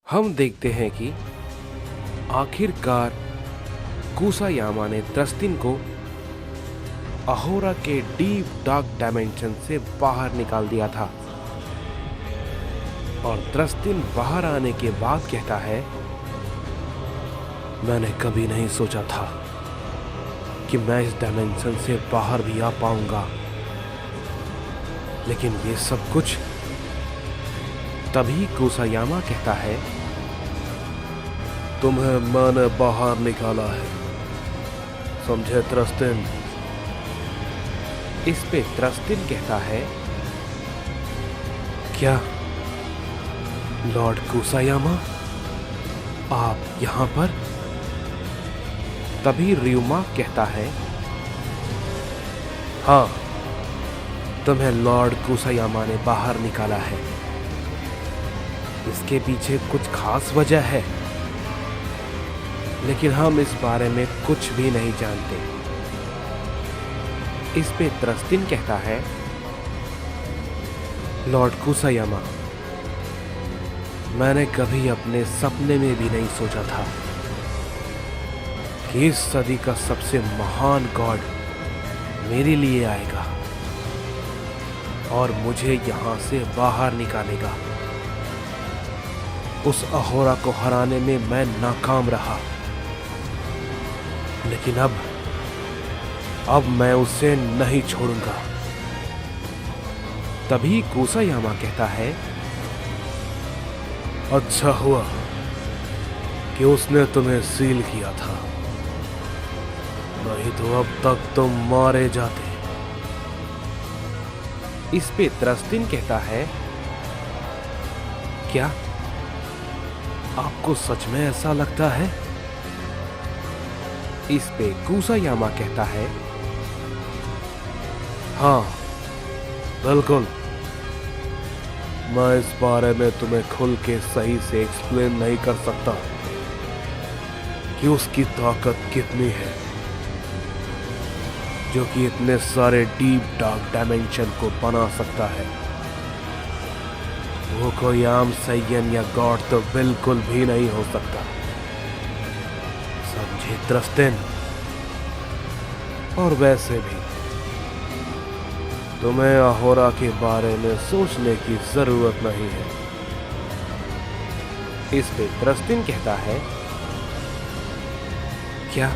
हम देखते हैं कि आखिरकार कुसायामा ने त्रस्तिन को अहोरा के डीप डार्क डायमेंशन से बाहर निकाल दिया था। और त्रस्तिन बाहर आने के बाद कहता है, मैंने कभी नहीं सोचा था कि मैं इस डायमेंशन से बाहर भी आ पाऊंगा, लेकिन ये सब कुछ। तभी कुसायामा कहता है, तुम्हें मैंने बाहर निकाला है, समझे त्रस्तिन? इस पे त्रस्तिन कहता है, क्या लॉर्ड कुसायामा, आप यहां पर? तभी रियुमा कहता है, हाँ, तुम्हें लॉर्ड कुसायामा ने बाहर निकाला है। इसके पीछे कुछ खास वजह है, लेकिन हम इस बारे में कुछ भी नहीं जानते। इस पे त्रस्तिन कहता है, लॉर्ड कुसायामा, मैंने कभी अपने सपने में भी नहीं सोचा था कि इस सदी का सबसे महान गॉड मेरे लिए आएगा और मुझे यहां से बाहर निकालेगा। उस अहोरा को हराने में मैं नाकाम रहा, लेकिन अब मैं उसे नहीं छोड़ूंगा। तभी कुसायामा कहता है, अच्छा हुआ कि उसने तुम्हें सील किया था, नहीं तो अब तक तुम मारे जाते। इस पे त्रस्तिन कहता है, क्या आपको सच में ऐसा लगता है? इस पे कुसायामा कहता है, हाँ, बिल्कुल। मैं इस बारे में तुम्हें खुल के सही से एक्सप्लेन नहीं कर सकता कि उसकी ताकत कितनी है, जो कि इतने सारे डीप डार्क डायमेंशन को बना सकता है। वो कोई आम सैयन या गॉड तो बिल्कुल भी नहीं हो सकता, समझे त्रस्तिन? और वैसे भी तुम्हें अहोरा के बारे में सोचने की जरूरत नहीं है। इस पे त्रस्तिन कहता है, क्या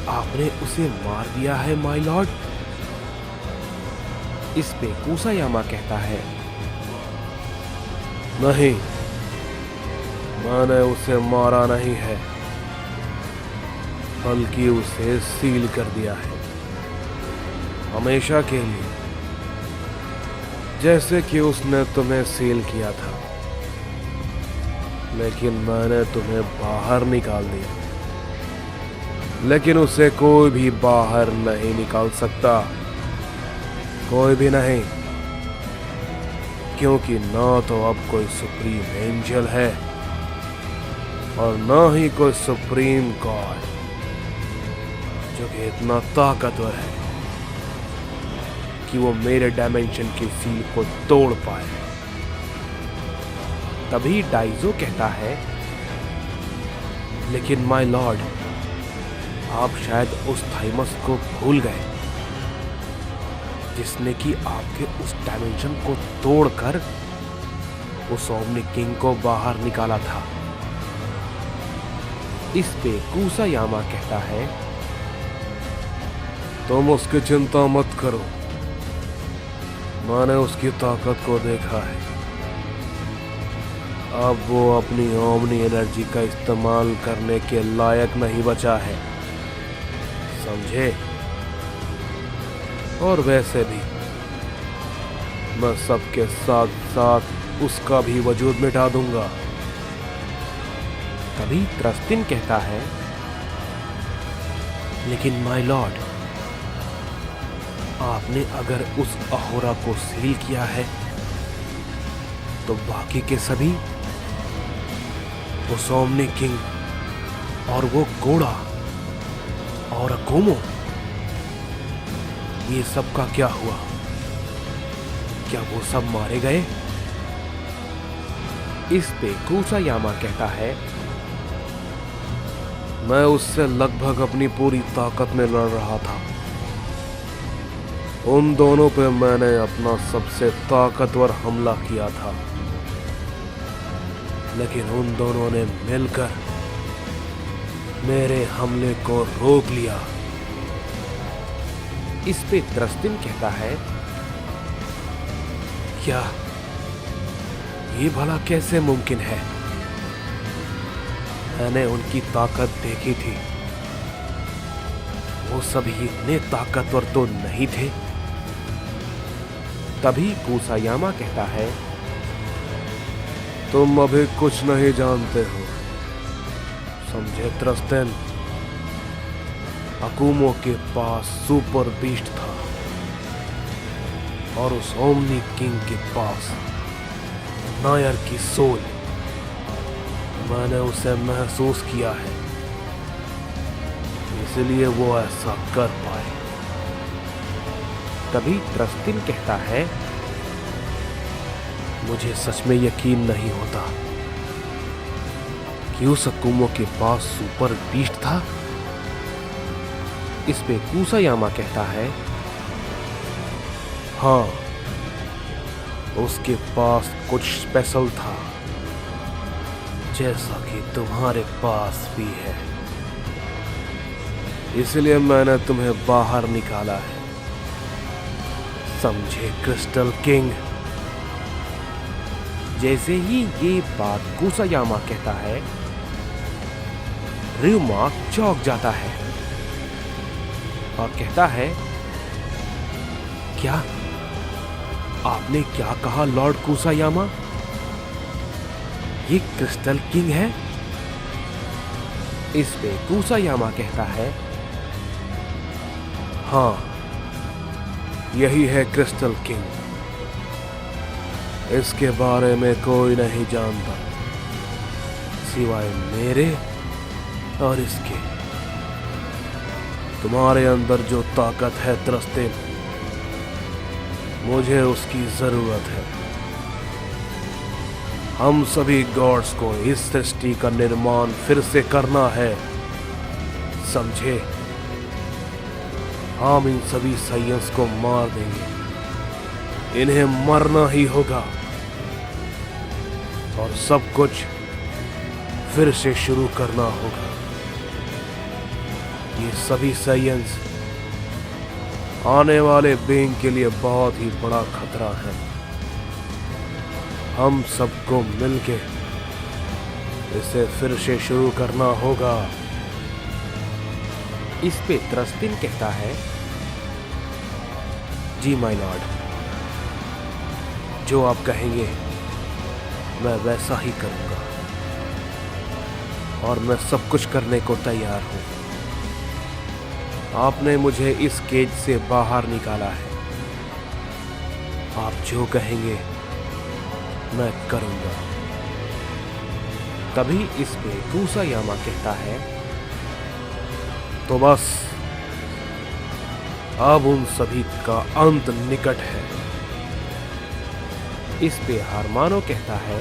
आपने उसे मार दिया है माय लॉर्ड? इस पे कुसायामा कहता है, नहीं, मैंने उसे मारा नहीं है, बल्कि उसे सील कर दिया है हमेशा के लिए, जैसे कि उसने तुम्हें सील किया था। लेकिन मैंने तुम्हें बाहर निकाल दिया, लेकिन उसे कोई भी बाहर नहीं निकाल सकता, कोई भी नहीं, क्योंकि ना तो अब कोई सुप्रीम एंजल है और ना ही कोई सुप्रीम गॉड जो कि इतना ताकतवर है कि वो मेरे डायमेंशन की सील को तोड़ पाए। तभी डाइजो कहता है, लेकिन माय लॉर्ड, आप शायद उस थाइमस को भूल गए जिसने कि आपके उस डायमेंशन को तोड़कर उस ओमनी किंग को बाहर निकाला था। इस पे कुसायामा कहता है, तुम उसकी चिंता मत करो, मैंने उसकी ताकत को देखा है। अब वो अपनी ओमनी एनर्जी का इस्तेमाल करने के लायक नहीं बचा है, समझे? और वैसे भी मैं सबके साथ साथ उसका भी वजूद मिटा दूंगा। तभी त्रस्तिन कहता है, लेकिन माय लॉर्ड, आपने अगर उस अहोरा को सील किया है तो बाकी के सभी, वो ओमनी किंग और वो घोड़ा और अकोमो, ये सब का क्या हुआ? क्या वो सब मारे गए? इस पे कुसायामा कहता है, मैं उससे लगभग अपनी पूरी ताकत में लड़ रहा था। उन दोनों पे मैंने अपना सबसे ताकतवर हमला किया था, लेकिन उन दोनों ने मिलकर मेरे हमले को रोक लिया। इस पे द्रस्तिन कहता है, क्या ये भला कैसे मुमकिन है? मैंने उनकी ताकत देखी थी, वो सभी इतने ताकतवर तो नहीं थे। तभी कुसायामा कहता है, तुम अभी कुछ नहीं जानते हो, समझे द्रस्तिन? अकुमो के पास सुपर बीस्ट था और उस ओमनी किंग के पास नायर की सोल। मैंने उसे महसूस किया है, इसलिए वो ऐसा कर पाए। तभी द्रस्तिन कहता है, मुझे सच में यकीन नहीं होता कि उस अकुमो के पास सुपर बीस्ट था। इस पे कुसायामा कहता है, हाँ, उसके पास कुछ स्पेशल था, जैसा कि तुम्हारे पास भी है। इसलिए मैंने तुम्हें बाहर निकाला है, समझे क्रिस्टल किंग? जैसे ही ये बात कुसायामा कहता है, ryuma चौंक जाता है और कहता है, क्या आपने क्या कहा लॉर्ड कुसायामा? ये क्रिस्टल किंग है? इस पे कुसायामा कहता है, हाँ, यही है क्रिस्टल किंग। इसके बारे में कोई नहीं जानता सिवाय मेरे और इसके। तुम्हारे अंदर जो ताकत है द्रस्तिन, मुझे उसकी जरूरत है। हम सभी गॉड्स को इस सृष्टि का निर्माण फिर से करना है, समझे? हम इन सभी साइंस को मार देंगे, इन्हें मरना ही होगा और सब कुछ फिर से शुरू करना होगा। ये सभी साइंस आने वाले बीइंग के लिए बहुत ही बड़ा खतरा है। हम सबको मिलके इसे फिर से शुरू करना होगा। इस पे द्रस्तिन कहता है, जी माय लॉर्ड, जो आप कहेंगे मैं वैसा ही करूंगा और मैं सब कुछ करने को तैयार हूं। आपने मुझे इस केज से बाहर निकाला है, आप जो कहेंगे मैं करूंगा। तभी इस पे कुसायामा कहता है, तो बस अब उन सभी का अंत निकट है। इस पे हारमानो कहता है,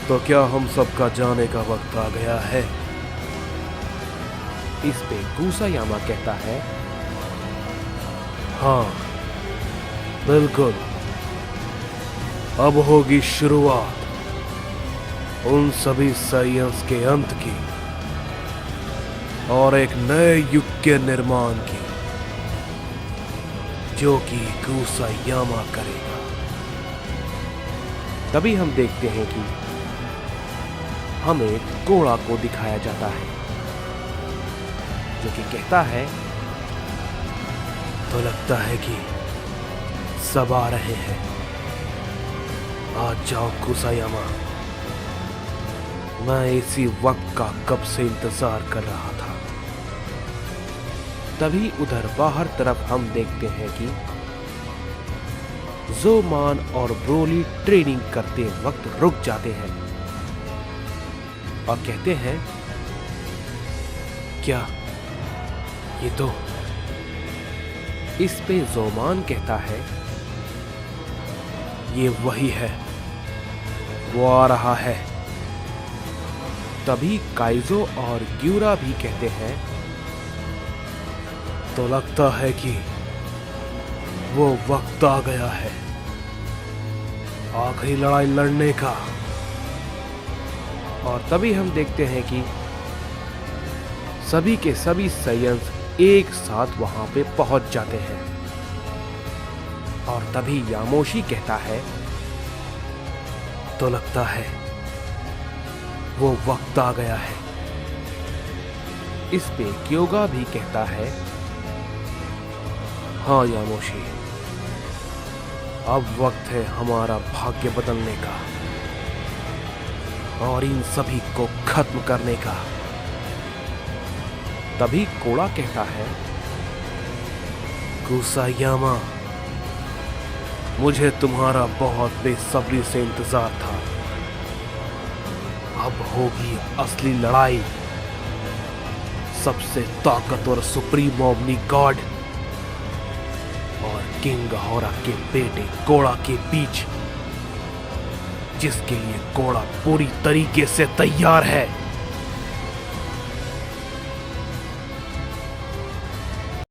तो क्या हम सबका जाने का वक्त आ गया है? इस पे कुसायामा कहता है, हाँ बिल्कुल, अब होगी शुरुआत उन सभी साइंस के अंत की और एक नए युग के निर्माण की, जो कि कुसायामा करेगा। तभी हम देखते हैं कि हमें कोड़ा को दिखाया जाता है, जो कि कहता है, तो लगता है कि सब आ रहे हैं। आ जाओ कुसायामा, मैं इसी वक्त का कब से इंतजार कर रहा था। तभी उधर बाहर तरफ हम देखते हैं कि ज़ोमान और ब्रोली ट्रेनिंग करते वक्त रुक जाते हैं और कहते हैं, क्या ये तो? इस पे ज़ोमान कहता है, ये वही है वो आ रहा है। तभी काइजो और ग्यूरा भी कहते हैं, तो लगता है कि वो वक्त आ गया है आखिरी लड़ाई लड़ने का। और तभी हम देखते हैं कि सभी के सभी साइयन्स एक साथ वहां पे पहुंच जाते हैं। और तभी यामोशी कहता है, तो लगता है वो वक्त आ गया है। इस पे क्योगा भी कहता है, हाँ यामोशी, अब वक्त है हमारा भाग्य बदलने का और इन सभी को खत्म करने का। तभी कोड़ा कहता है, कुसायामा, मुझे तुम्हारा बहुत बेसब्री से इंतजार था। अब होगी असली लड़ाई सबसे ताकतवर सुप्रीम ओमनी गॉड और किंग होरा के बेटे कोड़ा के बीच, जिसके लिए कोड़ा पूरी तरीके से तैयार है।